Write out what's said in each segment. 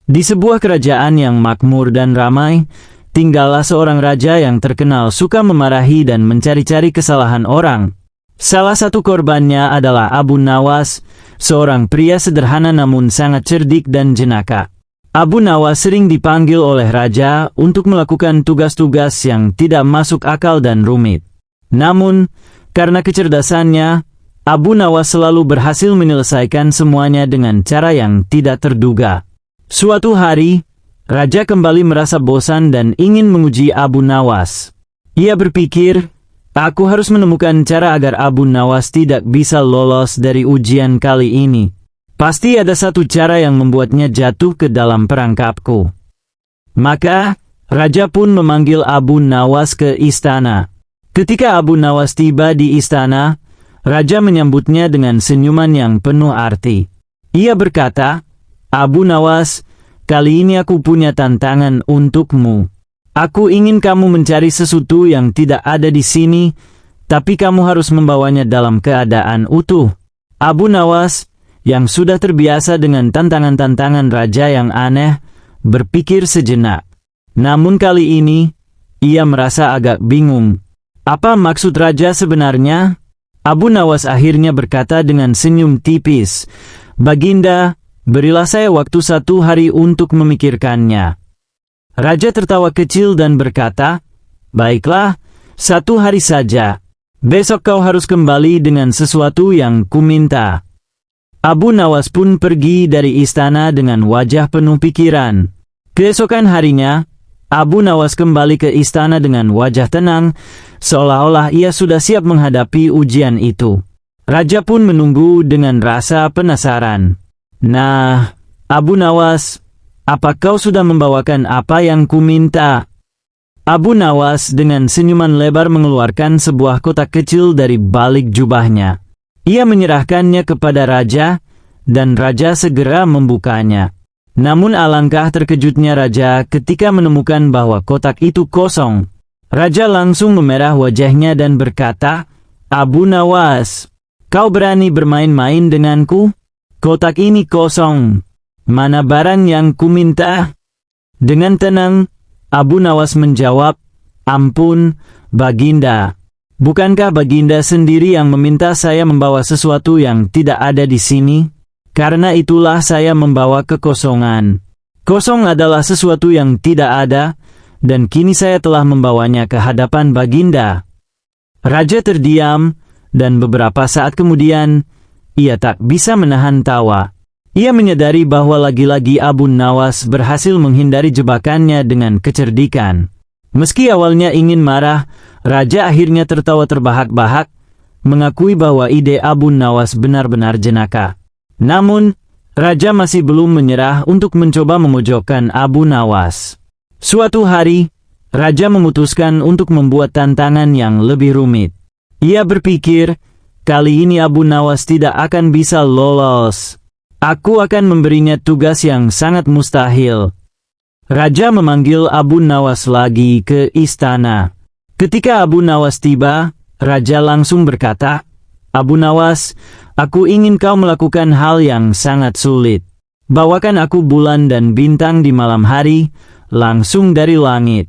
Di sebuah kerajaan yang makmur dan ramai, tinggallah seorang raja yang terkenal suka memarahi dan mencari-cari kesalahan orang. Salah satu korbannya adalah Abu Nawas, seorang pria sederhana namun sangat cerdik dan jenaka. Abu Nawas sering dipanggil oleh raja untuk melakukan tugas-tugas yang tidak masuk akal dan rumit. Namun, karena kecerdasannya, Abu Nawas selalu berhasil menyelesaikan semuanya dengan cara yang tidak terduga. Suatu hari, raja kembali merasa bosan dan ingin menguji Abu Nawas. Ia berpikir, aku harus menemukan cara agar Abu Nawas tidak bisa lolos dari ujian kali ini. Pasti ada satu cara yang membuatnya jatuh ke dalam perangkapku. Maka, raja pun memanggil Abu Nawas ke istana. Ketika Abu Nawas tiba di istana, raja menyambutnya dengan senyuman yang penuh arti. Ia berkata, Abu Nawas, kali ini aku punya tantangan untukmu. Aku ingin kamu mencari sesuatu yang tidak ada di sini, tapi kamu harus membawanya dalam keadaan utuh. Abu Nawas, yang sudah terbiasa dengan tantangan-tantangan raja yang aneh, berpikir sejenak. Namun kali ini, ia merasa agak bingung. Apa maksud raja sebenarnya? Abu Nawas akhirnya berkata dengan senyum tipis, Baginda, berilah saya waktu 1 hari untuk memikirkannya. Raja tertawa kecil dan berkata, Baiklah, 1 hari saja. Besok kau harus kembali dengan sesuatu yang kuminta. Abu Nawas pun pergi dari istana dengan wajah penuh pikiran. Keesokan harinya, Abu Nawas kembali ke istana dengan wajah tenang, seolah-olah ia sudah siap menghadapi ujian itu. Raja pun menunggu dengan rasa penasaran. Nah, Abu Nawas, apa kau sudah membawakan apa yang kuminta? Abu Nawas dengan senyuman lebar mengeluarkan sebuah kotak kecil dari balik jubahnya. Ia menyerahkannya kepada raja, dan raja segera membukanya. Namun alangkah terkejutnya raja ketika menemukan bahwa kotak itu kosong. Raja langsung memerah wajahnya dan berkata, Abu Nawas, kau berani bermain-main denganku? Kotak ini kosong. Mana barang yang kuminta? Dengan tenang, Abu Nawas menjawab, Ampun, Baginda. Bukankah Baginda sendiri yang meminta saya membawa sesuatu yang tidak ada di sini? Karena itulah saya membawa kekosongan. Kosong adalah sesuatu yang tidak ada, dan kini saya telah membawanya ke hadapan Baginda. Raja terdiam, dan beberapa saat kemudian, ia tak bisa menahan tawa. Ia menyadari bahwa lagi-lagi Abu Nawas berhasil menghindari jebakannya dengan kecerdikan. Meski awalnya ingin marah, raja akhirnya tertawa terbahak-bahak, mengakui bahwa ide Abu Nawas benar-benar jenaka. Namun, raja masih belum menyerah untuk mencoba memojokkan Abu Nawas. Suatu hari, raja memutuskan untuk membuat tantangan yang lebih rumit. Ia berpikir, kali ini Abu Nawas tidak akan bisa lolos. Aku akan memberinya tugas yang sangat mustahil. Raja memanggil Abu Nawas lagi ke istana. Ketika Abu Nawas tiba, raja langsung berkata, Abu Nawas, aku ingin kau melakukan hal yang sangat sulit. Bawakan aku bulan dan bintang di malam hari, langsung dari langit.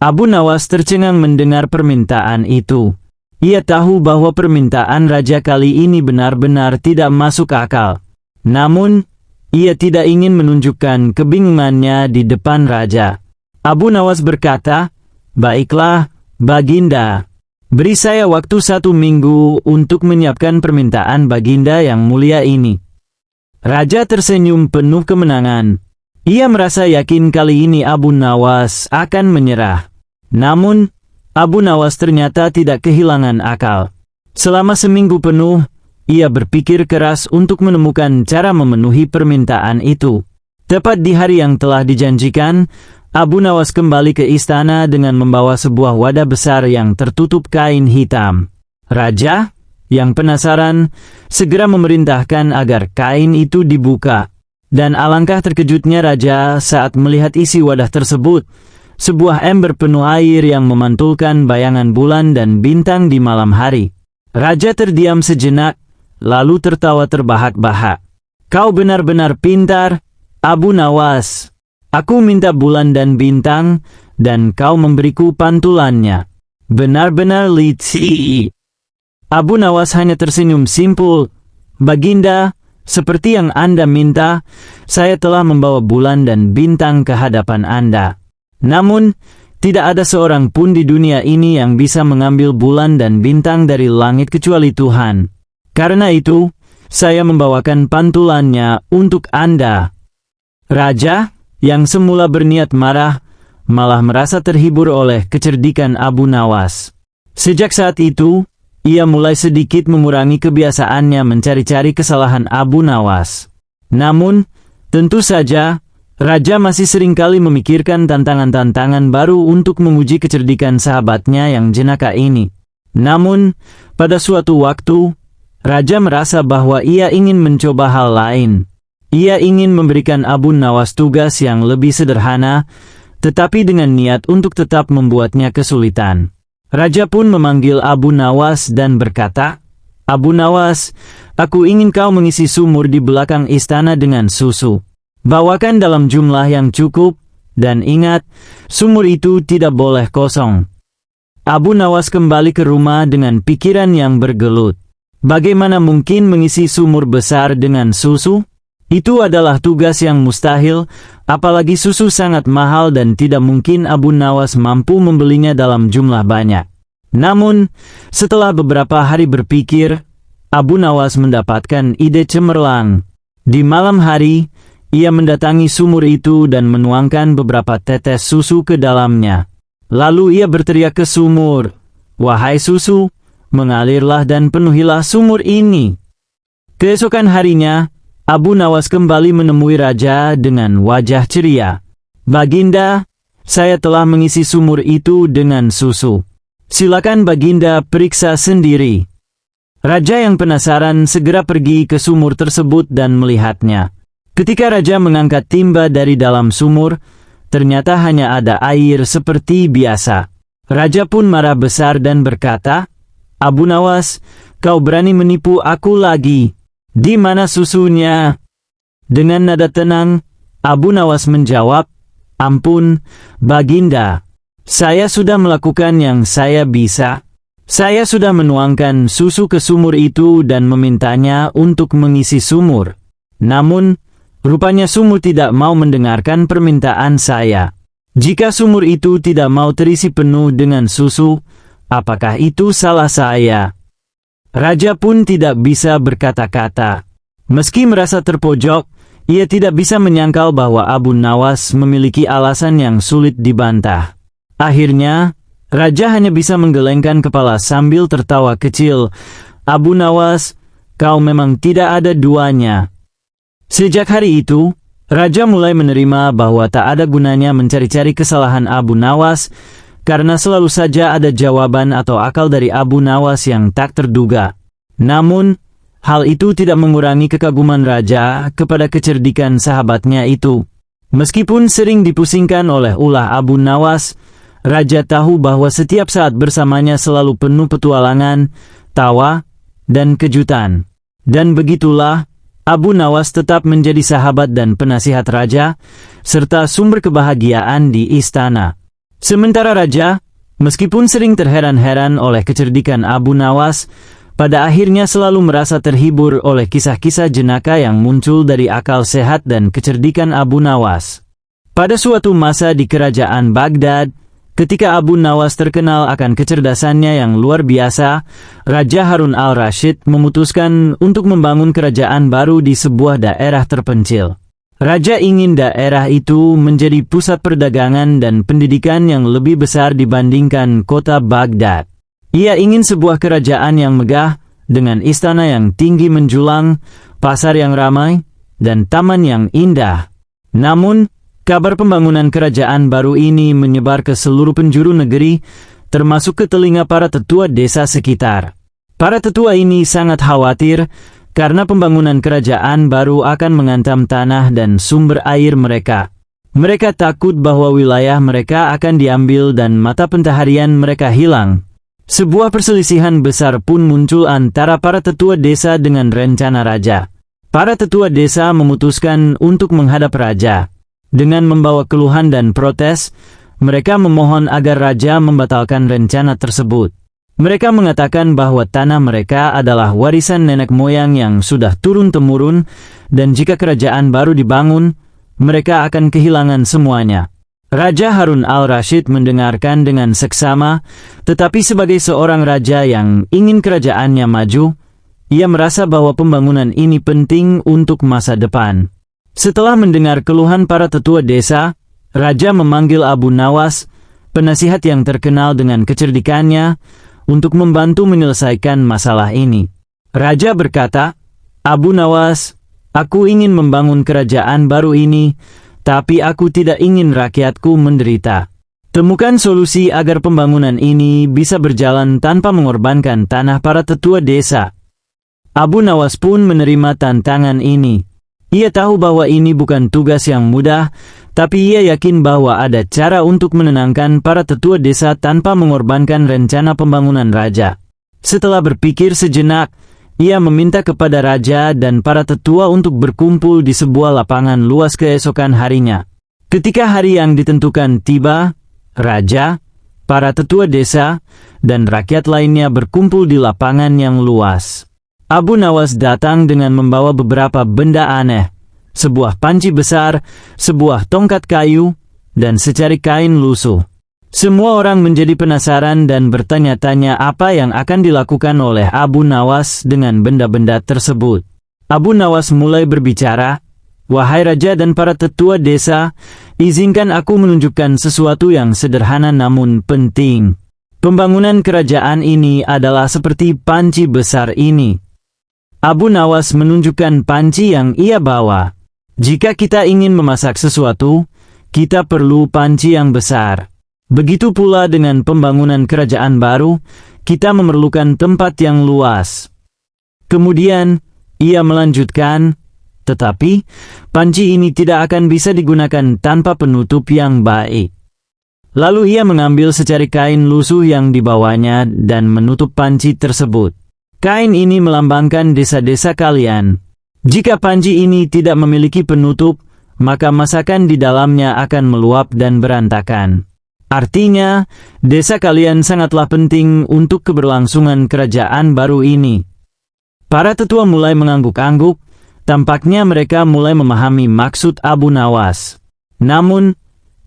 Abu Nawas tercengang mendengar permintaan itu. Ia tahu bahwa permintaan raja kali ini benar-benar tidak masuk akal. Namun, ia tidak ingin menunjukkan kebingungannya di depan raja. Abu Nawas berkata, Baiklah, Baginda. Beri saya waktu 1 minggu untuk menyiapkan permintaan Baginda yang mulia ini. Raja tersenyum penuh kemenangan. Ia merasa yakin kali ini Abu Nawas akan menyerah. Namun, Abu Nawas ternyata tidak kehilangan akal. Selama seminggu penuh, ia berpikir keras untuk menemukan cara memenuhi permintaan itu. Tepat di hari yang telah dijanjikan, Abu Nawas kembali ke istana dengan membawa sebuah wadah besar yang tertutup kain hitam. Raja, yang penasaran, segera memerintahkan agar kain itu dibuka. Dan alangkah terkejutnya raja saat melihat isi wadah tersebut, sebuah ember penuh air yang memantulkan bayangan bulan dan bintang di malam hari. Raja terdiam sejenak, lalu tertawa terbahak-bahak. Kau benar-benar pintar, Abu Nawas, aku minta bulan dan bintang, dan kau memberiku pantulannya. Benar-benar licik. Abu Nawas hanya tersenyum simpul. Baginda, seperti yang Anda minta, saya telah membawa bulan dan bintang ke hadapan Anda. Namun, tidak ada seorang pun di dunia ini yang bisa mengambil bulan dan bintang dari langit kecuali Tuhan. Karena itu, saya membawakan pantulannya untuk Anda. Raja, yang semula berniat marah, malah merasa terhibur oleh kecerdikan Abu Nawas. Sejak saat itu, ia mulai sedikit mengurangi kebiasaannya mencari-cari kesalahan Abu Nawas. Namun, tentu saja, Raja masih seringkali memikirkan tantangan-tantangan baru untuk menguji kecerdikan sahabatnya yang jenaka ini. Namun, pada suatu waktu, Raja merasa bahwa ia ingin mencoba hal lain. Ia ingin memberikan Abu Nawas tugas yang lebih sederhana, tetapi dengan niat untuk tetap membuatnya kesulitan. Raja pun memanggil Abu Nawas dan berkata, "Abu Nawas, aku ingin kau mengisi sumur di belakang istana dengan susu. Bawakan dalam jumlah yang cukup, dan ingat, sumur itu tidak boleh kosong." Abu Nawas kembali ke rumah dengan pikiran yang bergelut. Bagaimana mungkin mengisi sumur besar dengan susu? Itu adalah tugas yang mustahil, apalagi susu sangat mahal dan tidak mungkin Abu Nawas mampu membelinya dalam jumlah banyak. Namun, setelah beberapa hari berpikir, Abu Nawas mendapatkan ide cemerlang. Di malam hari, ia mendatangi sumur itu dan menuangkan beberapa tetes susu ke dalamnya. Lalu ia berteriak ke sumur, "Wahai susu, mengalirlah dan penuhilah sumur ini." Keesokan harinya, Abu Nawas kembali menemui Raja dengan wajah ceria. "Baginda, saya telah mengisi sumur itu dengan susu. Silakan Baginda periksa sendiri." Raja yang penasaran segera pergi ke sumur tersebut dan melihatnya. Ketika Raja mengangkat timba dari dalam sumur, ternyata hanya ada air seperti biasa. Raja pun marah besar dan berkata, "Abu Nawas, kau berani menipu aku lagi. Di mana susunya?" Dengan nada tenang, Abu Nawas menjawab, "Ampun, Baginda. Saya sudah melakukan yang saya bisa. Saya sudah menuangkan susu ke sumur itu dan memintanya untuk mengisi sumur. Namun, rupanya sumur tidak mau mendengarkan permintaan saya. Jika sumur itu tidak mau terisi penuh dengan susu, apakah itu salah saya?" Raja pun tidak bisa berkata-kata. Meski merasa terpojok, ia tidak bisa menyangkal bahwa Abu Nawas memiliki alasan yang sulit dibantah. Akhirnya, Raja hanya bisa menggelengkan kepala sambil tertawa kecil. "Abu Nawas, kau memang tidak ada duanya." Sejak hari itu, Raja mulai menerima bahwa tak ada gunanya mencari-cari kesalahan Abu Nawas, karena selalu saja ada jawaban atau akal dari Abu Nawas yang tak terduga. Namun, hal itu tidak mengurangi kekaguman Raja kepada kecerdikan sahabatnya itu. Meskipun sering dipusingkan oleh ulah Abu Nawas, Raja tahu bahwa setiap saat bersamanya selalu penuh petualangan, tawa, dan kejutan. Dan begitulah, Abu Nawas tetap menjadi sahabat dan penasihat Raja, serta sumber kebahagiaan di istana. Sementara Raja, meskipun sering terheran-heran oleh kecerdikan Abu Nawas, pada akhirnya selalu merasa terhibur oleh kisah-kisah jenaka yang muncul dari akal sehat dan kecerdikan Abu Nawas. Pada suatu masa di kerajaan Baghdad, ketika Abu Nawas terkenal akan kecerdasannya yang luar biasa, Raja Harun al-Rashid memutuskan untuk membangun kerajaan baru di sebuah daerah terpencil. Raja ingin daerah itu menjadi pusat perdagangan dan pendidikan yang lebih besar dibandingkan kota Baghdad. Ia ingin sebuah kerajaan yang megah, dengan istana yang tinggi menjulang, pasar yang ramai, dan taman yang indah. Namun, kabar pembangunan kerajaan baru ini menyebar ke seluruh penjuru negeri, termasuk ke telinga para tetua desa sekitar. Para tetua ini sangat khawatir, karena pembangunan kerajaan baru akan menghantam tanah dan sumber air mereka. Mereka takut bahwa wilayah mereka akan diambil dan mata pencaharian mereka hilang. Sebuah perselisihan besar pun muncul antara para tetua desa dengan rencana Raja. Para tetua desa memutuskan untuk menghadap raja. Dengan membawa keluhan dan protes, mereka memohon agar raja membatalkan rencana tersebut. Mereka mengatakan bahwa tanah mereka adalah warisan nenek moyang yang sudah turun-temurun, dan jika kerajaan baru dibangun, mereka akan kehilangan semuanya. Raja Harun al-Rashid mendengarkan dengan seksama, tetapi sebagai seorang raja yang ingin kerajaannya maju, ia merasa bahwa pembangunan ini penting untuk masa depan. Setelah mendengar keluhan para tetua desa, raja memanggil Abu Nawas, penasihat yang terkenal dengan kecerdikannya, untuk membantu menyelesaikan masalah ini. Raja berkata, "Abu Nawas, aku ingin membangun kerajaan baru ini, tapi aku tidak ingin rakyatku menderita. Temukan solusi agar pembangunan ini bisa berjalan tanpa mengorbankan tanah para tetua desa." Abu Nawas pun menerima tantangan ini. Ia tahu bahwa ini bukan tugas yang mudah, tapi ia yakin bahwa ada cara untuk menenangkan para tetua desa tanpa mengorbankan rencana pembangunan raja. Setelah berpikir sejenak, ia meminta kepada raja dan para tetua untuk berkumpul di sebuah lapangan luas keesokan harinya. Ketika hari yang ditentukan tiba, raja, para tetua desa, dan rakyat lainnya berkumpul di lapangan yang luas. Abu Nawas datang dengan membawa beberapa benda aneh, sebuah panci besar, sebuah tongkat kayu, dan secari kain lusuh. Semua orang menjadi penasaran dan bertanya-tanya apa yang akan dilakukan oleh Abu Nawas dengan benda-benda tersebut. Abu Nawas mulai berbicara, "Wahai raja dan para tetua desa, izinkan aku menunjukkan sesuatu yang sederhana namun penting. Pembangunan kerajaan ini adalah seperti panci besar ini." Abu Nawas menunjukkan panci yang ia bawa. Jika kita ingin memasak sesuatu, kita perlu panci yang besar. Begitu pula dengan pembangunan kerajaan baru, kita memerlukan tempat yang luas. Kemudian, ia melanjutkan, tetapi panci ini tidak akan bisa digunakan tanpa penutup yang baik. Lalu ia mengambil secari kain lusuh yang dibawanya dan menutup panci tersebut. Kain ini melambangkan desa-desa kalian. Jika panci ini tidak memiliki penutup, maka masakan di dalamnya akan meluap dan berantakan. Artinya, desa kalian sangatlah penting untuk keberlangsungan kerajaan baru ini. Para tetua mulai mengangguk-angguk, tampaknya mereka mulai memahami maksud Abu Nawas. Namun,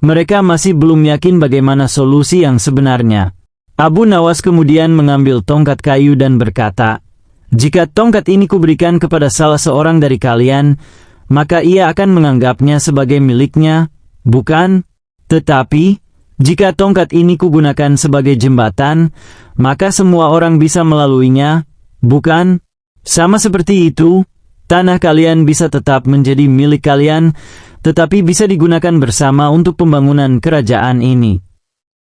mereka masih belum yakin bagaimana solusi yang sebenarnya. Abu Nawas kemudian mengambil tongkat kayu dan berkata, "Jika tongkat ini kuberikan kepada salah seorang dari kalian, maka ia akan menganggapnya sebagai miliknya, bukan? Tetapi, jika tongkat ini kugunakan sebagai jembatan, maka semua orang bisa melaluinya, bukan? Sama seperti itu, tanah kalian bisa tetap menjadi milik kalian, tetapi bisa digunakan bersama untuk pembangunan kerajaan ini."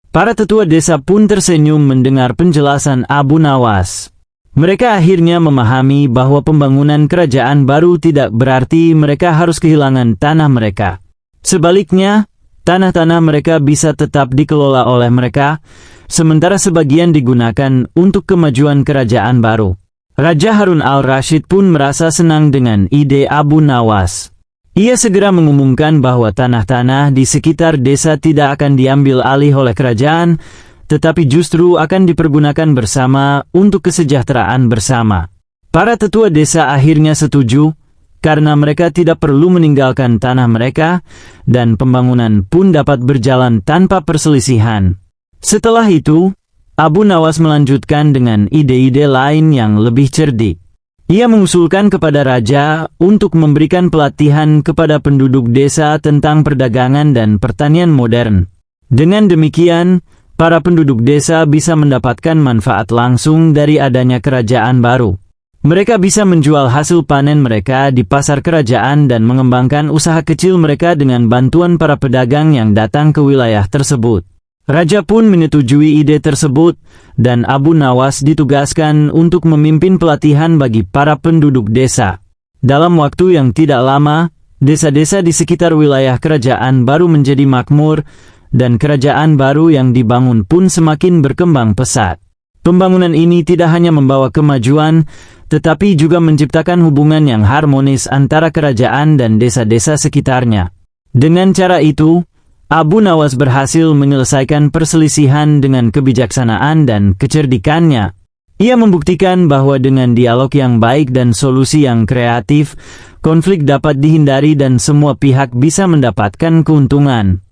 Para tetua desa pun tersenyum mendengar penjelasan Abu Nawas. Mereka akhirnya memahami bahwa pembangunan kerajaan baru tidak berarti mereka harus kehilangan tanah mereka. Sebaliknya, tanah-tanah mereka bisa tetap dikelola oleh mereka, sementara sebagian digunakan untuk kemajuan kerajaan baru. Raja Harun al-Rashid pun merasa senang dengan ide Abu Nawas. Ia segera mengumumkan bahwa tanah-tanah di sekitar desa tidak akan diambil alih oleh kerajaan, tetapi justru akan dipergunakan bersama untuk kesejahteraan bersama. Para tetua desa akhirnya setuju, karena mereka tidak perlu meninggalkan tanah mereka, dan pembangunan pun dapat berjalan tanpa perselisihan. Setelah itu, Abu Nawas melanjutkan dengan ide-ide lain yang lebih cerdik. Ia mengusulkan kepada raja untuk memberikan pelatihan kepada penduduk desa tentang perdagangan dan pertanian modern. Dengan demikian, para penduduk desa bisa mendapatkan manfaat langsung dari adanya kerajaan baru. Mereka bisa menjual hasil panen mereka di pasar kerajaan dan mengembangkan usaha kecil mereka dengan bantuan para pedagang yang datang ke wilayah tersebut. Raja pun menyetujui ide tersebut, dan Abu Nawas ditugaskan untuk memimpin pelatihan bagi para penduduk desa. Dalam waktu yang tidak lama, desa-desa di sekitar wilayah kerajaan baru menjadi makmur, dan kerajaan baru yang dibangun pun semakin berkembang pesat. Pembangunan ini tidak hanya membawa kemajuan, tetapi juga menciptakan hubungan yang harmonis antara kerajaan dan desa-desa sekitarnya. Dengan cara itu, Abu Nawas berhasil menyelesaikan perselisihan dengan kebijaksanaan dan kecerdikannya. Ia membuktikan bahwa dengan dialog yang baik dan solusi yang kreatif, konflik dapat dihindari dan semua pihak bisa mendapatkan keuntungan.